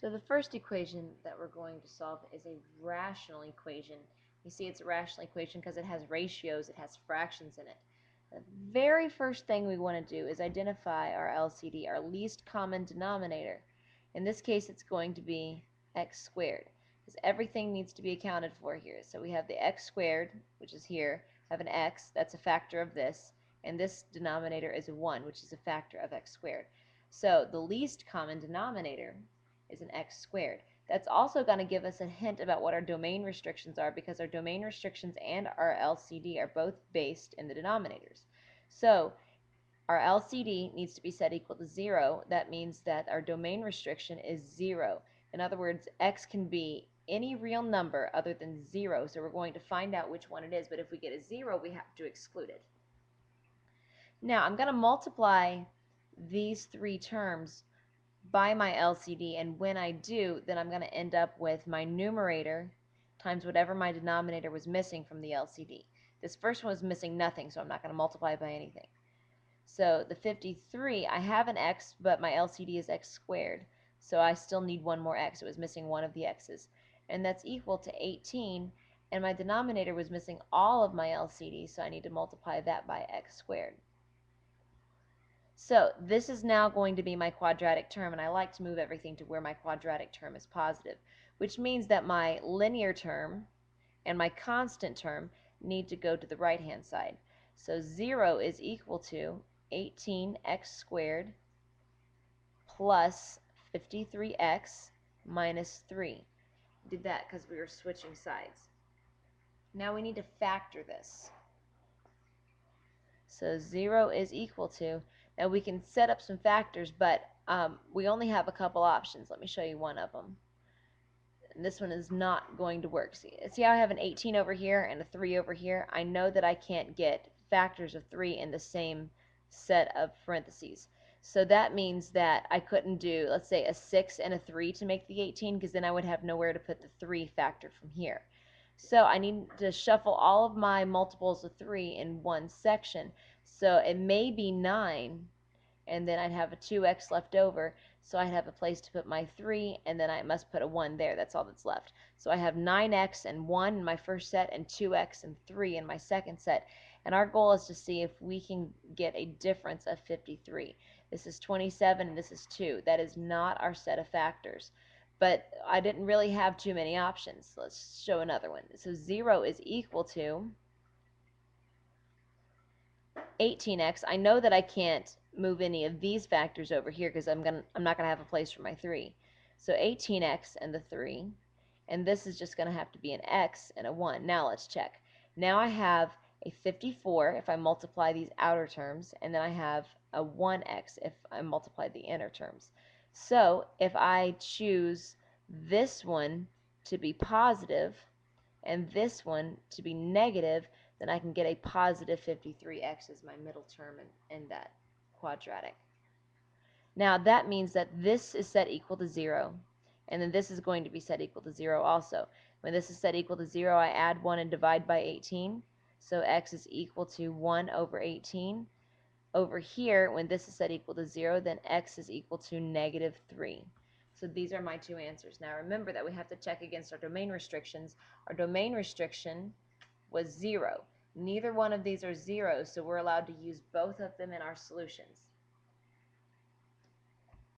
So the first equation that we're going to solve is a rational equation. You see it's a rational equation because it has ratios, it has fractions in it. The very first thing we want to do is identify our LCD, our least common denominator. In this case it's going to be x squared because everything needs to be accounted for here. So we have the x squared, which is here, have an x, that's a factor of this, and this denominator is a 1, which is a factor of x squared. So the least common denominator is an x squared. That's also going to give us a hint about what our domain restrictions are because our domain restrictions and our LCD are both based in the denominators. So our LCD needs to be set equal to 0. That means that our domain restriction is 0. In other words, x can be any real number other than 0, so we're going to find out which one it is, but if we get a 0, we have to exclude it. Now, I'm going to multiply these three terms by my LCD, and when I do, then I'm going to end up with my numerator times whatever my denominator was missing from the LCD. This first one was missing nothing, so I'm not going to multiply by anything. So the 53, I have an x, but my LCD is x squared, so I still need one more x. It was missing one of the x's, and that's equal to 18, and my denominator was missing all of my LCD, so I need to multiply that by x squared. So this is now going to be my quadratic term, and I like to move everything to where my quadratic term is positive, which means that my linear term and my constant term need to go to the right-hand side. So 0 is equal to 18x squared plus 53x minus 3. Did that because we were switching sides. Now we need to factor this. So 0 is equal to, now we can set up some factors, but we only have a couple options. Let me show you one of them. And this one is not going to work. See how I have an 18 over here and a 3 over here? I know that I can't get factors of 3 in the same set of parentheses. So that means that I couldn't do, let's say, a 6 and a 3 to make the 18, because then I would have nowhere to put the 3 factored from here. So I need to shuffle all of my multiples of 3 in one section. So it may be 9, and then I'd have a 2x left over, so I'd have a place to put my 3, and then I must put a 1 there. That's all that's left. So I have 9x and 1 in my first set, and 2x and 3 in my second set. And our goal is to see if we can get a difference of 53. This is 27, and this is 2. That is not our set of factors. But I didn't really have too many options. Let's show another one. So 0 is equal to 18x. I know that I can't move any of these factors over here because I'm not gonna have a place for my 3. So 18x and the 3, and this is just gonna have to be an x and a 1. Now let's check. Now I have a 54 if I multiply these outer terms, and then I have a 1x if I multiply the inner terms. So if I choose this one to be positive and this one to be negative, then I can get a positive 53x as my middle term in that quadratic. Now that means that this is set equal to 0, and then this is going to be set equal to 0 also. When this is set equal to 0, I add 1 and divide by 18, so x is equal to 1 over 18. Over here, when this is set equal to 0, then x is equal to negative 3. So these are my two answers. Now remember that we have to check against our domain restrictions. Our domain restriction was 0. Neither one of these are 0, so we're allowed to use both of them in our solutions.